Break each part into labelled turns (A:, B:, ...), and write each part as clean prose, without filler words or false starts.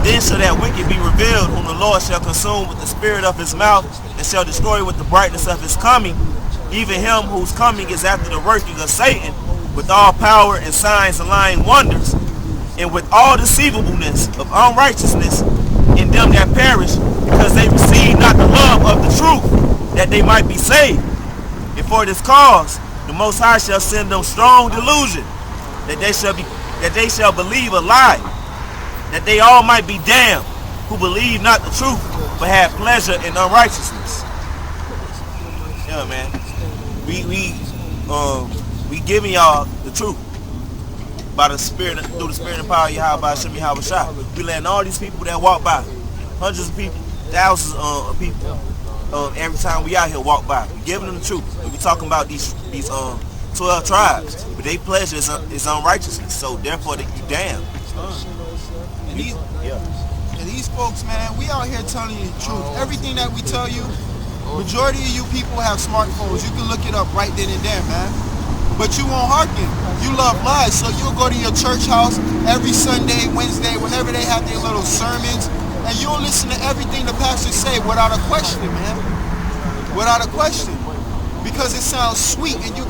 A: Then shall that wicked be revealed, whom the Lord shall consume with the spirit of his mouth, and shall destroy with the brightness of his coming, even him whose coming is after the working of Satan, with all power and signs and lying wonders, and with all deceivableness of unrighteousness in them that perish, because they receive not the love of the truth, that they might be saved. And for this cause, the Most High shall send them strong delusion, that they shall believe a lie, that they all might be damned, who believe not the truth, but have pleasure in unrighteousness. Yeah, man. We giving y'all the truth by the spirit, through the spirit and power of yahawah, bahasham, yahawashi. We letting all these people that walk by, hundreds of people, thousands of people, every time we out here walk by, we giving them the truth. We talking about these 12 tribes, but their pleasure is unrighteousness. So therefore, you damn.
B: And these folks, man, we out here telling you the truth. Everything that we tell you, majority of you people have smartphones. You can look it up right then and there, man. But you won't hearken. You love lies, so you'll go to your church house every Sunday, Wednesday, whenever they have their little sermons, and you'll listen to everything the pastor say without a question, man. Without a question. Because it sounds sweet, and you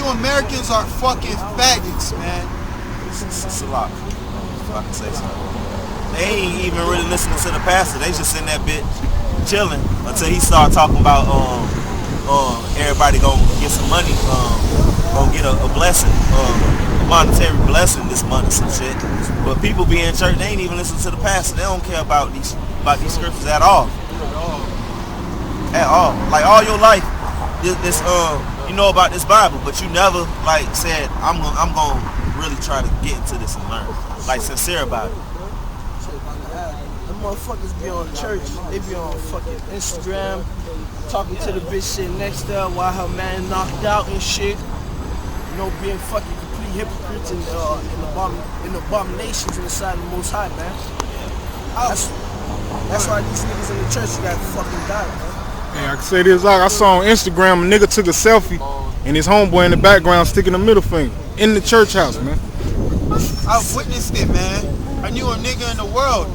B: Americans are fucking faggots, man.
A: It's a lot. If I can say something. They ain't even really listening to the pastor. They just in that bitch chilling until he start talking about everybody gonna get some money, gonna get a blessing, a monetary blessing this month or some shit. But people be in church, they ain't even listen to the pastor. They don't care about these scriptures at all. At all. Like all your life, this you know about this Bible, but you never like said I'm gonna really try to get into this and learn. Like sincere about it.
C: The motherfuckers be on church, they be on fucking Instagram, talking to the bitch sitting next to her while her man knocked out and shit. You know, being fucking complete hypocrites and abominations in the sight of the Most High, man. That's why these niggas in the church got fucking died, man.
D: Hey, I can say this, I saw on Instagram a nigga took a selfie and his homeboy in the background sticking a middle finger in the church house, man.
B: I've witnessed it, man. I knew a nigga in the world.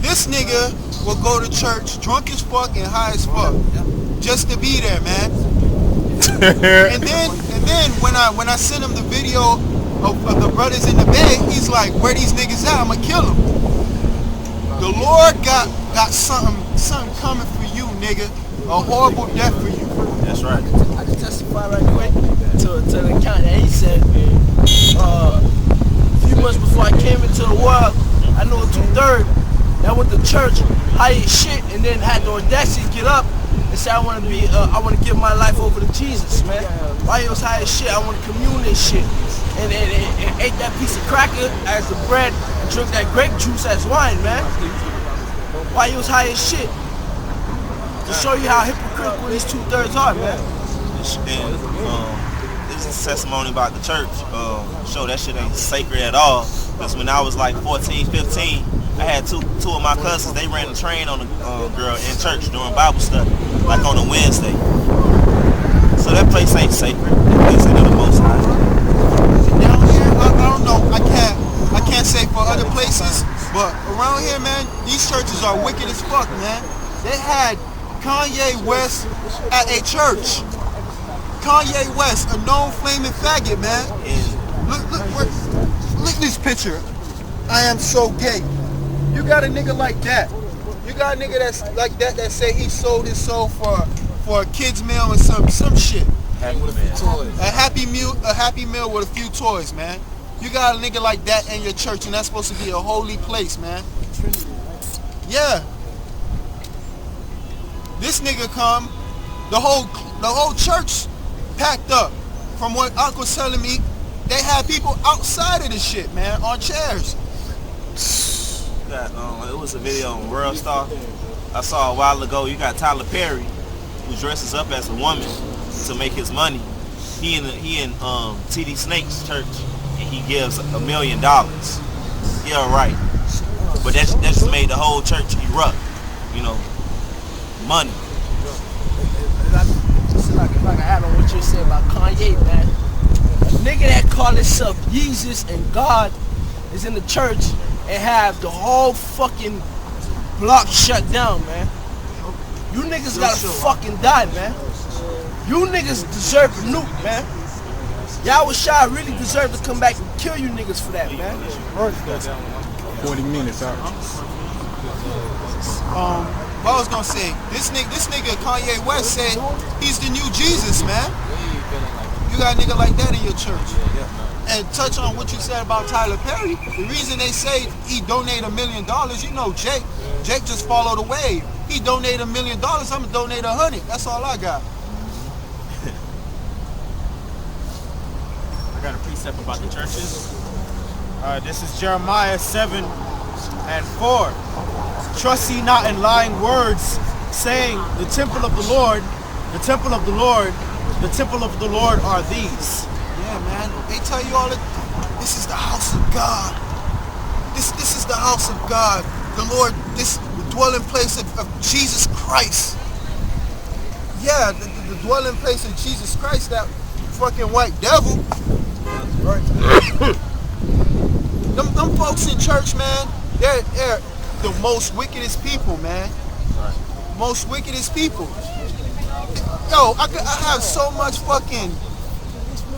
B: This nigga will go to church drunk as fuck and high as fuck just to be there, man. and then when I sent him the video of the brothers in the bed, he's like, "Where these niggas at? I'ma kill them." The Lord got something coming for you, nigga. A horrible death for you.
A: That's right.
C: I can testify right quick to the account that he said. A few months before I came into the world, I know a 2/3 that went to church, high as shit, and then had the audacity to get up and say I want to give my life over to Jesus, man. While he was high as shit, I want to commune and shit, and ate that piece of cracker as the bread and drink that grape juice as wine, man. While he was high as shit, to show you how hypocritical these 2/3 are, man.
A: This is a testimony about the church. Show that shit ain't sacred at all. Because when I was like 14, 15, I had two of my cousins. They ran a train on a girl in church during Bible study, like on a Wednesday. So that place ain't sacred. That place ain't the Most High.
B: Down here, I don't know. I can't say for other places, but around here, man, these churches are wicked as fuck, man. They had Kanye West at a church. Kanye West, a known flaming faggot, man. Look at this picture. I am so gay. You got a nigga like that. You got a nigga that's like that say he sold his soul for a kid's meal and some shit. A happy meal with a few toys, man. You got a nigga like that in your church, and that's supposed to be a holy place, man. Yeah. This nigga come, the whole church packed up. From what Uncle was telling me, they had people outside of this shit, man, on chairs.
A: It was a video on World Star I saw a while ago. You got Tyler Perry, who dresses up as a woman to make his money. He in TD Snake's church, and he gives $1 million. Yeah, right. But that just made the whole church erupt. You know, money.
C: Just like if I can add on what you said about Kanye, man. A nigga that call himself Jesus and God is in the church and have the whole fucking block shut down, man. You niggas gotta fucking die, man. You niggas deserve a nuke, man. Yahawashi really deserve to come back and kill you niggas for that, man.
D: 40 minutes out.
B: What I was gonna say, this nigga Kanye West said he's the new Jesus, man. You got a nigga like that in your church. And touch on what you said about Tyler Perry. The reason they say he donated $1 million, you know, Jake just followed the wave. He donated $1 million, I'm gonna donate 100. That's all I got.
E: I got a precept about the churches. This is Jeremiah 7:4. Trust ye not in lying words, saying, the temple of the Lord, the temple of the Lord, the temple of the Lord are these.
B: Yeah, man. They tell you all that this is the house of God. This is the house of God. The Lord, this dwelling place of Jesus Christ. Yeah, the dwelling place of Jesus Christ, that fucking white devil. Right. them folks in church, man, they're the most wickedest people, man. Most wickedest people. Yo, I have so much fucking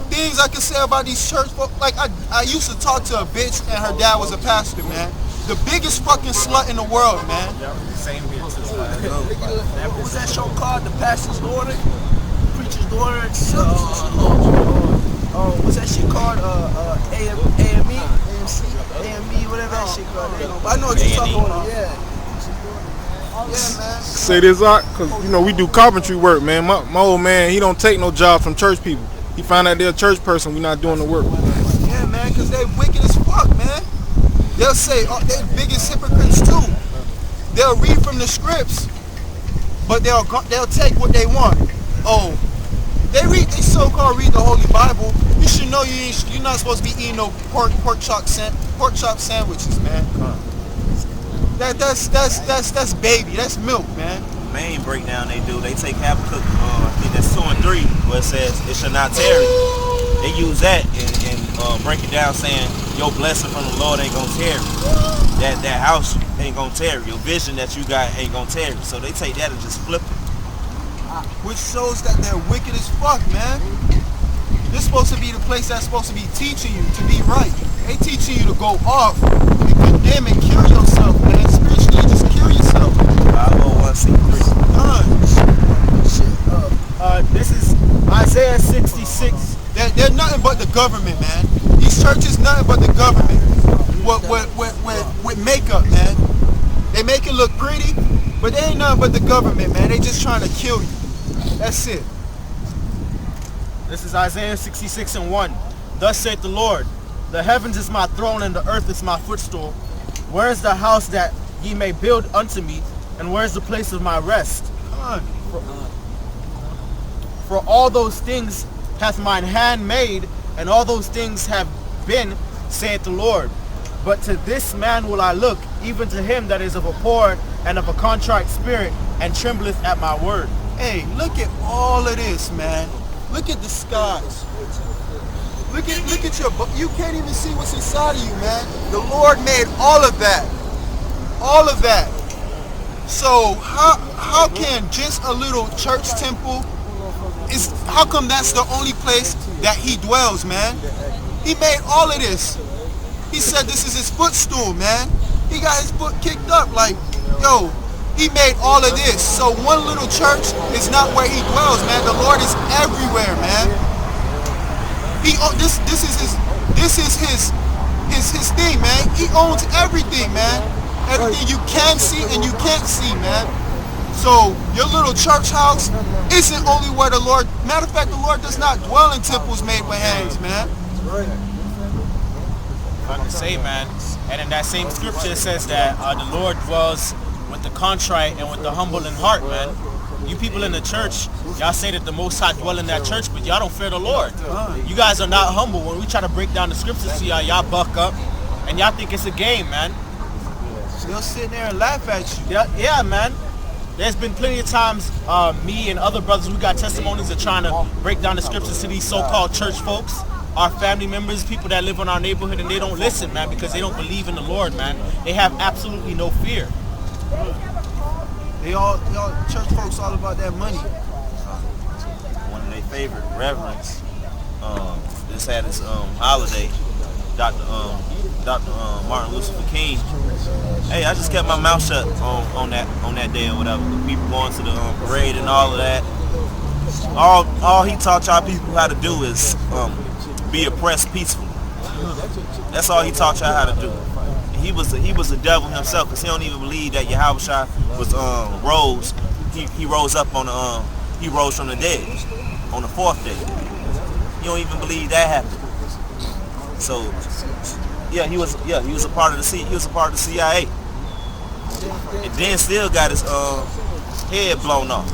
B: things I can say about these church folks. Like, I used to talk to a bitch and her dad was a pastor, man. The biggest fucking slut in the world, man.
E: Same here.
C: What was that show called? The Pastor's Daughter? The Preacher's Daughter? What's that shit called? AME? AME, whatever that shit called. I know what you're talking about. Yeah. Yeah, man.
D: Say this out, cause you know we do carpentry work, man. My old man, he don't take no job from church people. He find out they're a church person, we not doing the work.
B: Yeah, man, cause they wicked as fuck, man. They'll say, oh, they're biggest hypocrites too. They'll read from the scripts, but they'll take what they want. Oh, they so-called read the Holy Bible. You should know you're not supposed to be eating no pork chop sandwiches, man. That's baby. That's milk, man.
A: Main breakdown they do, they take Habakkuk, I think that's 2 and 3, where it says it shall not tarry. They use that and break it down, saying your blessing from the Lord ain't gonna tarry. That house ain't gonna tarry. Your vision that you got ain't gonna tarry. So they take that and just flip it.
B: Which shows that they're wicked as fuck, man. This is supposed to be the place that's supposed to be teaching you to be right. They teaching you to go off and condemn and kill yourself, man. Spiritually, just kill yourself.
A: 501c3.
E: This is Isaiah 66.
B: They're nothing but the government, man. These churches nothing but the government. With makeup, man. They make it look pretty, but they ain't nothing but the government, man. They just trying to kill you. That's it.
E: This is Isaiah 66:1. Thus saith the Lord, the heavens is my throne and the earth is my footstool. Where is the house that ye may build unto me, and where is the place of my rest? For all those things hath mine hand made, and all those things have been, saith the Lord. But to this man will I look, even to him that is of a poor and of a contrite spirit, and trembleth at my word.
B: Hey, look at all of this, man. Look at the skies. Look at your, you can't even see what's inside of you, man. The Lord made all of that. All of that. So how can just a little church temple, how come that's the only place that he dwells, man? He made all of this. He said this is his footstool, man. He got his foot kicked up like, yo, he made all of this. So one little church is not where he dwells, man. The Lord is everywhere, man. This is his thing, man. He owns everything, man. Everything you can see and you can't see, man. So your little church house isn't only where the Lord, matter of fact, the Lord does not dwell in temples made with hands, man.
E: I can say, man, and in that same scripture it says that the Lord dwells with the contrite and with the humble in heart, man. You people in the church, y'all say that the Most High dwell in that church, but y'all don't fear the Lord. You guys are not humble. When we try to break down the scriptures to y'all buck up, and y'all think it's a game, man.
B: They'll sit there and laugh at you.
E: Yeah, man. There's been plenty of times, me and other brothers, we got testimonies of trying to break down the scriptures to these so-called church folks, our family members, people that live in our neighborhood, and they don't listen, man, because they don't believe in the Lord, man. They have absolutely no fear.
B: Y'all church folks all about that money.
A: One of their favorite reverends just had his holiday, Dr. Martin Luther King. Hey, I just kept my mouth shut on that day or whatever. The people going to the parade and all of that. All he taught y'all people how to do is be oppressed peacefully. That's all he taught y'all how to do. He was the devil himself, because he don't even believe that Yahawashi was rose. He rose up on the he rose from the dead on the 4th day. He don't even believe that happened. So he was a part of the CIA. And then still got his head blown off.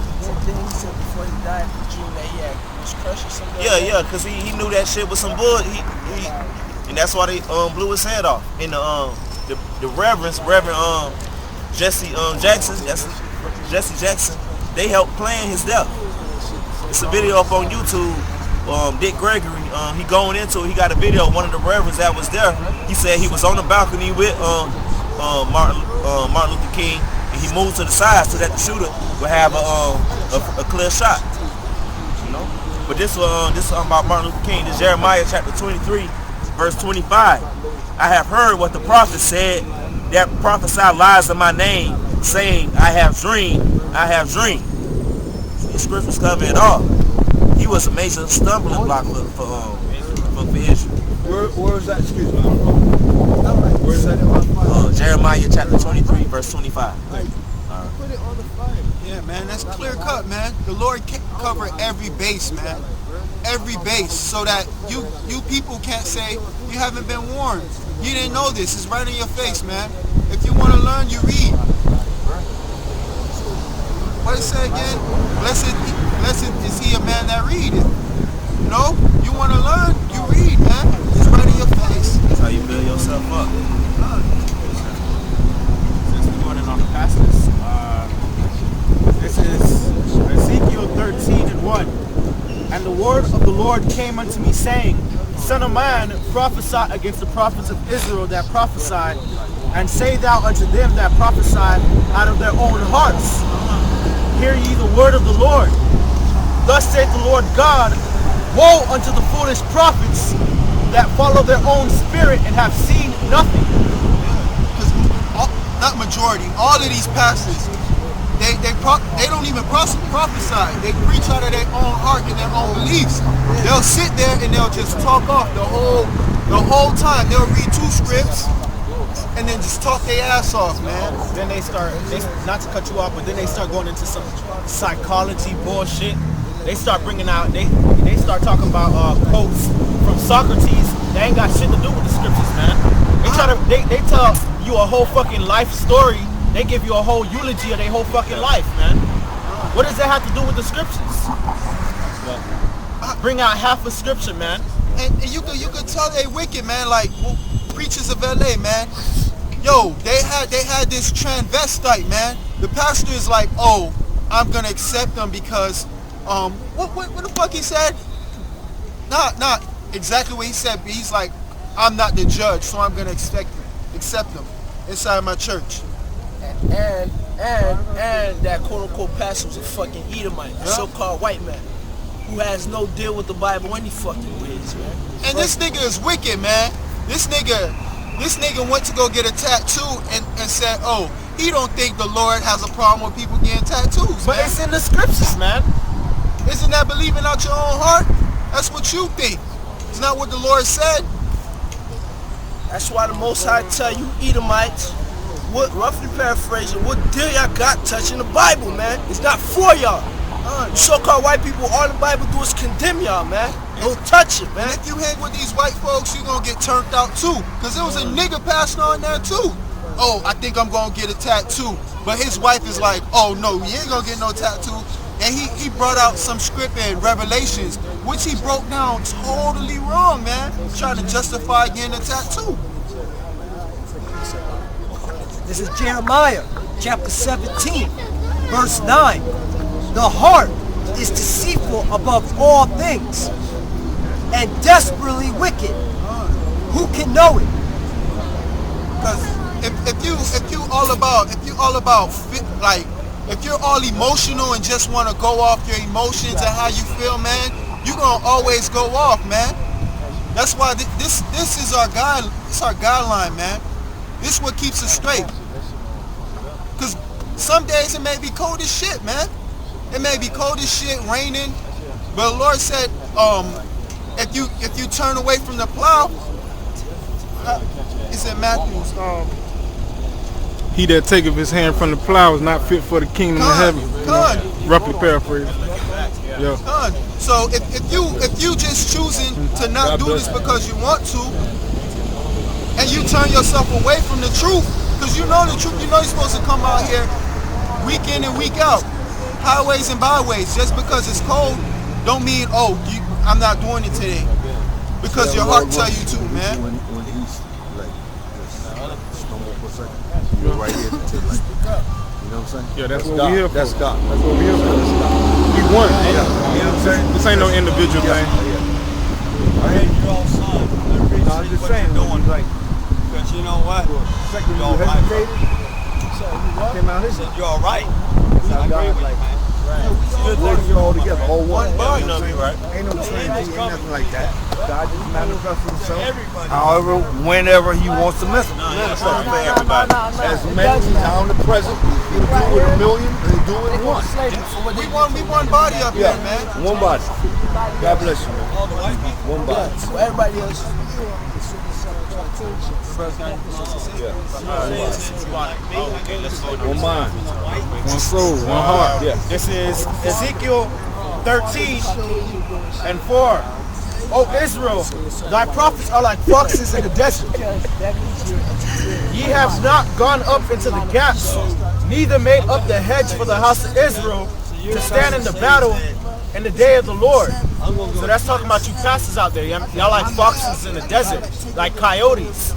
A: Yeah, because he knew that shit was some bull. And that's why they blew his head off. And the Reverend Jesse Jackson, they helped plan his death. It's a video up on YouTube. Dick Gregory, he going into it. He got a video of one of the reverends that was there. He said he was on the balcony with Martin Luther King, and he moved to the side so that the shooter would have a clear shot. You know. But this is about Martin Luther King. This Jeremiah chapter 23, verse 25. I have heard what the prophet said, that prophesied lies in my name, saying, I have dreamed. The scriptures cover it all. He was a major stumbling block for Israel.
C: Where is that? Excuse me. Where is that?
A: Jeremiah chapter 23, verse 25.
B: Put it on the fire. Yeah, man, that's clear cut, man. The Lord cover every base, man. Every base, so that you people can't say you haven't been warned. You didn't know this. It's right in your face, man. If you want to learn, you read. What did it say again? Blessed is he a man that readeth. You know, you want to learn, you read, man. It's right in your face.
A: That's how you build yourself up.
E: Since we're going in on the passages, this is Ezekiel 13:1. And the word of the Lord came unto me, saying, Son of man, prophesy against the prophets of Israel that prophesied, and say thou unto them that prophesied out of their own hearts, Hear ye the word of the Lord. Thus saith the Lord God, Woe unto the foolish prophets that follow their own spirit and have seen nothing.
B: Because not majority, all of these pastors, they don't even prophesy. They preach out of their own heart and their own beliefs. They'll sit there and they'll just talk off the whole time. They'll read 2 scripts and then just talk their ass off, man.
E: Then they not to cut you off, but then they start going into some psychology bullshit. They start bringing out, they start talking about quotes from Socrates that ain't got shit to do with the scriptures, man. They tell you a whole fucking life story. They give you a whole eulogy of their whole fucking life, man. What does that have to do with the scriptures? Bring out half a scripture, man.
B: And you could tell they wicked, man. Like preachers of LA, man. Yo, they had this transvestite, man. The pastor is like, oh, I'm gonna accept them because what the fuck he said? Not exactly what he said, but he's like, I'm not the judge, so I'm gonna accept them inside my church.
C: And that quote-unquote pastor was a fucking Edomite, a so-called white man, who has no deal with the Bible any fucking ways, man.
B: And this nigga is wicked, man. This nigga went to go get a tattoo and said, oh, he don't think the Lord has a problem with people getting tattoos,
E: But
B: man.
E: it's in the scriptures, man.
B: Isn't that believing out your own heart? That's what you think. It's not what the Lord said.
C: That's why the Most High tell you Edomites, what, roughly paraphrasing, what deal y'all got touching the Bible, man? It's not for y'all. You so-called white people, all the Bible do is condemn y'all, man. Don't touch it, man.
B: And if you hang with these white folks, you're gonna get turned out too. Cause there was a nigga pastor on there too. Oh, I think I'm gonna get a tattoo. But his wife is like, oh no, you ain't gonna get no tattoo. And he brought out some script in Revelations, which he broke down totally wrong, man. Trying to justify getting a tattoo.
F: This is Jeremiah chapter 17, verse 9. The heart is deceitful above all things and desperately wicked. Who can know it?
B: Because if you're all emotional and just want to go off your emotions and how you feel, man, you're gonna always go off, man. That's why this is our guide. It's our guideline, man. This is what keeps us straight. Because some days it may be cold as shit, man. It may be cold as shit, raining. But the Lord said, if you turn away from the plow, it's in Matthew.
D: He that taketh his hand from the plow is not fit for the kingdom of heaven. Roughly paraphrased. Yeah.
B: So if you just choosing to not do this because you want to, and you turn yourself away from the truth, because you know the truth, you know you're supposed to come out here week in and week out, highways and byways. Just because it's cold, don't mean I'm not doing it today, because your heart tell you to, man.
G: When he's like this, stumble for a second, you're right here to like, you know what I'm saying?
D: Yeah, that's what
G: God.
D: we here for.
G: That's God.
D: That's what we here for. We won.
G: Yeah. You know what I'm saying?
D: This ain't no individual thing.
H: I hate you all, son. I appreciate
G: I'm just
H: what
G: saying,
H: you're doing.
G: like,
H: Because you know what?
G: second
H: You're all
G: you
H: right, bro.
G: hesitated, came out
H: I
G: here.
H: said, you're all right.
G: That's how
H: I agree
G: God,
H: with
G: like,
H: you, man.
G: you're all together, all one.
A: Yeah, we know you right.
G: Ain't no trinity, ain't nothing like that. God just manifests himself.
H: Everybody.
G: However, whenever he wants to mess with
A: No,
G: you.
A: yeah, something for everybody.
G: As many, he's omnipresent. He'll do it with a million, and he'll do it with one.
B: We one body up here, man.
G: One body. God bless you, man.
H: All the white people.
G: One body.
C: So everybody else.
E: Okay, let's go.
G: One mind.
D: One soul, one heart.
G: Yeah.
E: This is Ezekiel 13 and 4. O Israel, thy prophets are like foxes in the desert. Ye have not gone up into the gaps, neither made up the hedge for the house of Israel to stand in the battle in the day of the Lord. So that's talking about you pastors out there. Y'all like foxes in the desert, like coyotes.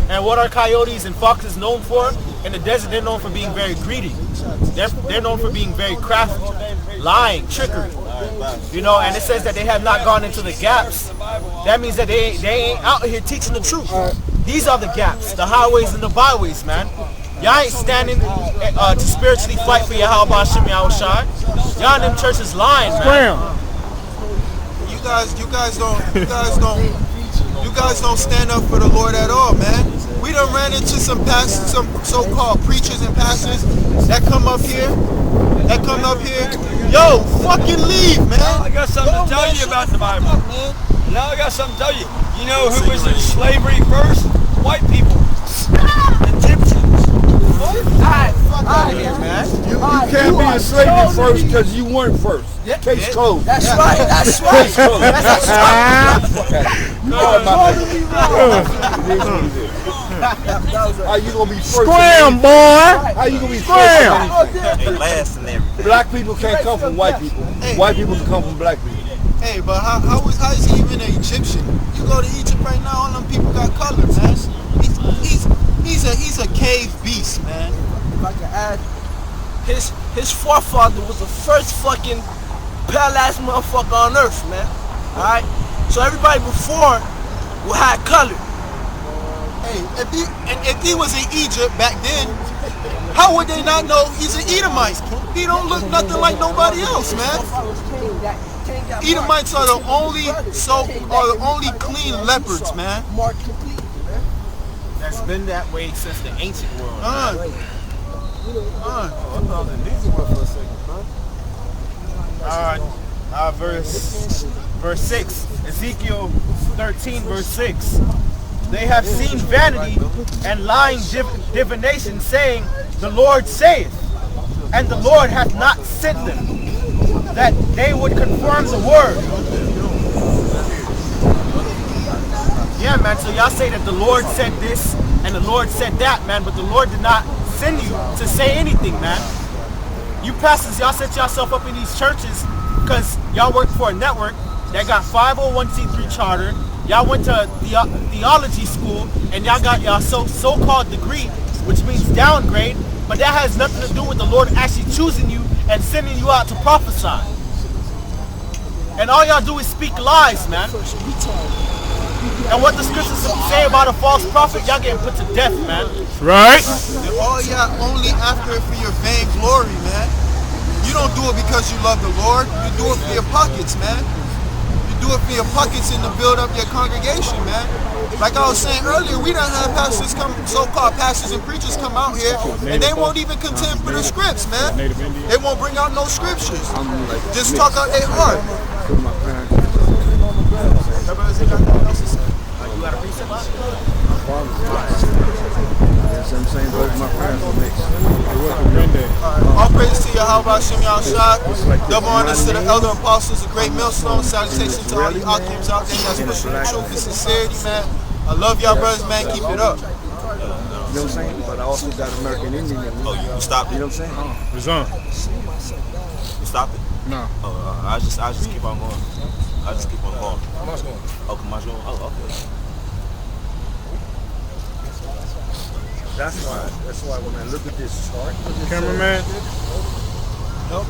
E: And what are coyotes and foxes known for? In the desert, they're known for being very greedy. They're known for being very crafty, lying, trickery. You know, and it says that they have not gone into the gaps. That means that they ain't out here teaching the truth. These are the gaps, the highways and the byways, man. Y'all ain't standing to spiritually fight for yahawah, bahasham, yahawashi. Y'all in them churches lying, man.
B: You guys don't stand up for the Lord at all, man. We done ran into some pastors, some so-called preachers and pastors that come up here. Yo, fucking leave, man.
H: Now I got something to tell you about the Bible. Now I got something to tell you. You know who was in slavery first? White people. Egyptians.
G: You can't be in slavery first because you weren't first. Case closed.
C: That's right. That's right.
G: Case closed.
C: That's right.
G: How you gonna be first?
D: Scram, boy!
G: How you gonna be
D: Scram!
G: first?
A: They last and everything.
G: Black people can't come from white people. White people can come from black people.
B: Hey, but how is he even an Egyptian? You go to Egypt right now, all them people got color, man. He's a cave beast, man.
C: If I can add, his forefather was the first fucking pale ass motherfucker on earth, man. Alright? So everybody before had color.
B: Hey, if he was in Egypt back then, how would they not know he's an Edomite? He don't look nothing like nobody else, man. Edomites are the only clean leopards, man.
E: That's been that way since the ancient world. Verse 6, Ezekiel 13, verse 6. They have seen vanity and lying divination, saying, the Lord saith, and the Lord hath not sent them, that they would confirm the word. Yeah, man, so y'all say that the Lord said this and the Lord said that, man, but the Lord did not send you to say anything, man. You pastors, y'all set yourself up in these churches because y'all work for a network that got 501c3 charter. Y'all went to theology school and y'all got y'all so-called degree, which means downgrade, but that has nothing to do with the Lord actually choosing you and sending you out to prophesy. And all y'all do is speak lies, man. And what the scriptures say about a false prophet, y'all getting put to death, man.
D: Right?
B: And all y'all only after it for your vain glory, man. You don't do it because you love the Lord. You do it for your pockets, man. You do it for your pockets and to build up your congregation, man. Like I was saying earlier, we done have pastors come, so-called pastors and preachers come out here, and they won't even contend for the scripts, man. They won't bring out no scriptures. Just talk out their heart.
E: You got a precept about it?
G: Yes, I'm saying both my parents were mixed.
B: All praise to Yahawah, double honors to the elder apostles of Great Millstone. Salutations to all you Akims out there that's pushing the truth and sincerity, man. I love y'all brothers, man. Keep it up.
G: You know what I'm saying? But I also got American Indian in me.
A: Oh, you stopped it?
G: You know what I'm saying?
D: Resign.
A: You stopped it?
D: No.
A: Oh, I just keep on going. I just keep on going. Oh, Kamash going? Oh, okay.
G: That's why when I look at this chart,
D: Cameraman.
B: No,